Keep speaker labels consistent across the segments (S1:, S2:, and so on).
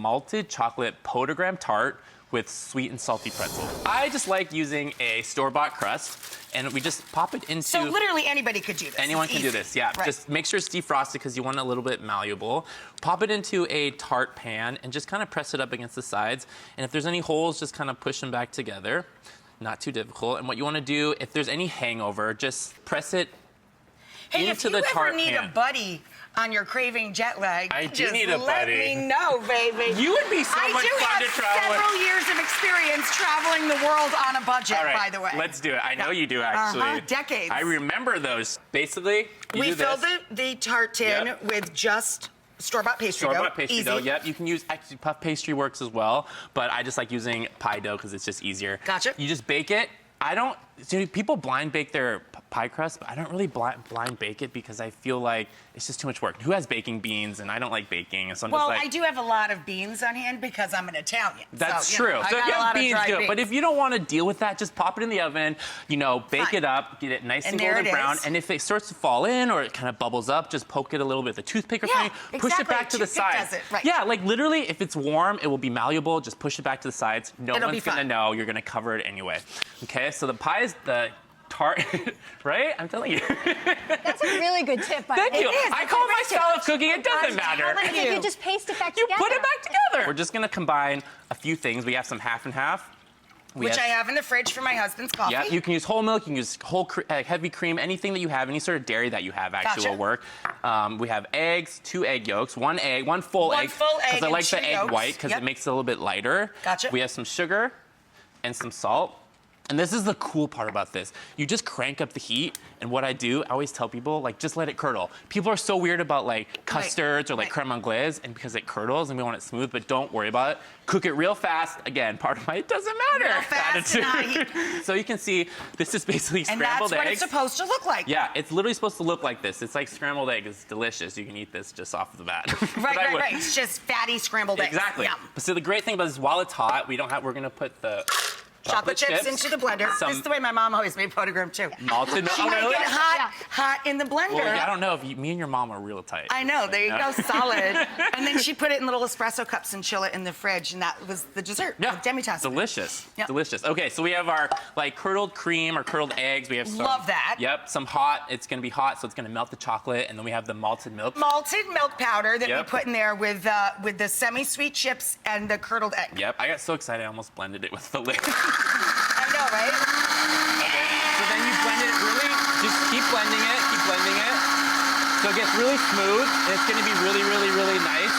S1: malted chocolate Crème Tart with sweet and salty pretzels. I just like using a store-bought crust, and we just pop it into...
S2: So literally anybody could do this.
S1: Anyone can do this, yeah.
S2: Right.
S1: Just make sure it's defrosted because you want it a little bit malleable. Pop it into a tart pan and just kind of press it up against the sides. And if there's any holes, just kind of push them back together. Not too difficult. And what you want to do, if there's any hangover, just press it into the tart pan.
S2: Hey, if you ever need a buddy on your Craving Jetlag,
S1: I do need a buddy.
S2: Let me know, baby.
S1: You would be so much fun to travel with.
S2: I do have several years of experience traveling the world on a budget, by the way.
S1: Let's do it. I know you do, actually.
S2: Decades.
S1: I remember those. Basically,
S2: we filled the tart tin with just store-bought pastry dough.
S1: Store-bought pastry dough, yep. You can use, actually, puff pastry works as well, but I just like using pie dough because it's just easier.
S2: Gotcha.
S1: You just bake it. People blind bake their pie crust, but I don't really blind bake it because I feel like it's just too much work. Who has baking beans? And I don't like baking, so I'm just like...
S2: I do have a lot of beans on hand because I'm an Italian.
S1: That's true. So if you have beans, do it. But if you don't want to deal with that, just pop it in the oven, bake it up, get it nice and golden brown. And if it starts to fall in or it kind of bubbles up, just poke it a little bit with a toothpick or something. Push it back to the sides. Yeah, like literally, if it's warm, it will be malleable. Just push it back to the sides. No one's going to know. You're going to cover it anyway. Okay, so the pie is the tart, right? I'm telling you.
S3: That's a really good tip.
S1: Thank you. I call my style of cooking. It doesn't matter.
S3: You just paste it back together.
S1: You put it back together. We're just going to combine a few things. We have some half and half.
S2: Which I have in the fridge for my husband's coffee.
S1: Yeah, you can use whole milk, you can use heavy cream, anything that you have, any sort of dairy that you have actually will work. We have eggs, 2 egg yolks, one full egg. Because I like the egg white because it makes it a little bit lighter.
S2: Gotcha.
S1: We have some sugar and some salt. And this is the cool part about this. You just crank up the heat, and what I do, I always tell people, just let it curdle. People are so weird about, custards or, creme anglaise, and because it curdles and we want it smooth, but don't worry about it. Cook it real fast. Again, part of my, it doesn't matter.
S2: Real fast and high.
S1: So you can see, this is basically scrambled eggs.
S2: And that's what it's supposed to look like.
S1: Yeah, it's literally supposed to look like this. It's like scrambled egg. It's delicious. You can eat this just off the bat.
S2: Right. It's just fatty scrambled eggs.
S1: Exactly.
S2: Yeah.
S1: So the great thing about this is while it's hot, we're going to put the
S2: chocolate chips into the blender. This is the way my mom always made Crème too.
S1: Malted milk.
S2: She make it hot in the blender.
S1: Well, I don't know if me and your mom are real tight.
S2: I know. There you go, solid. And then she put it in little espresso cups and chill it in the fridge, and that was the dessert.
S1: Yeah,
S2: demi-tasse.
S1: Delicious.
S2: Yep.
S1: Delicious. Okay, so we have our curdled cream or curdled eggs. We have some.
S2: Love that.
S1: Yep, some hot. It's gonna be hot, so it's gonna melt the chocolate, and then we have the malted milk.
S2: Malted milk powder that we put in there with the semi-sweet chips and the curdled egg.
S1: Yep, I got so excited I almost blended it with the lid.
S2: I know, right?
S1: Okay. So then you blend it really, just keep blending it, So it gets really smooth, and it's gonna be really, really, really nice.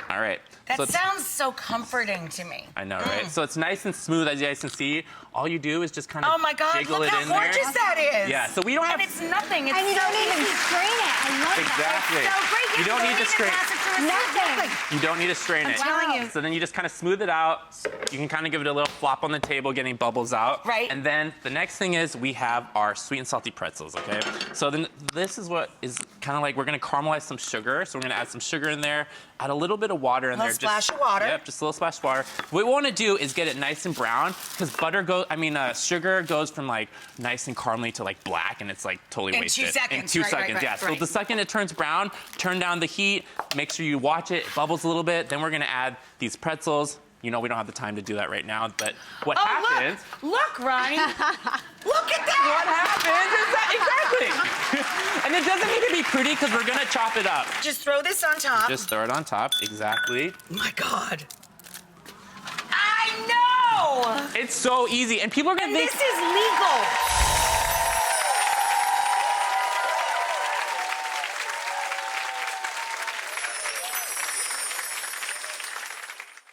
S1: All right.
S2: That sounds so comforting to me.
S1: I know, right? So it's nice and smooth, as you guys can see. All you do is just kind of jiggle it in there.
S2: Look how gorgeous that is.
S1: Yeah, so we don't have...
S2: And it's nothing. It's
S3: and you don't even strain it. I love
S1: exactly.
S2: that. It's so great.
S1: You don't need to strain it.
S3: Nothing.
S1: You don't need to strain it.
S2: I'm telling you.
S1: So then you just kind of smooth it out. You can kind of give it a little flop on the table, getting bubbles out.
S2: Right.
S1: And then the next thing is we have our sweet and salty pretzels, okay? So then this is what is kind of like, we're gonna caramelize some sugar. So we're gonna add some sugar in there, add a little bit of water in there.
S2: Splash of water.
S1: Yep, just a little splash of water. What we wanna do is get it nice and brown, because sugar goes from nice and caramely to black, and it's totally wasted.
S2: In 2 seconds.
S1: In 2 seconds, yeah. So the second it turns brown, turn down the heat, make sure you watch it, it bubbles a little bit, then we're gonna add these pretzels. We don't have the time to do that right now, but what happens...
S2: Look, Ronnie. Look at that!
S1: What happens is that, exactly. And it doesn't need to be pretty because we're gonna chop it up.
S2: Just throw this on top.
S1: Just throw it on top, exactly.
S2: Oh my God. I know!
S1: It's so easy, and people are gonna think...
S2: this is legal.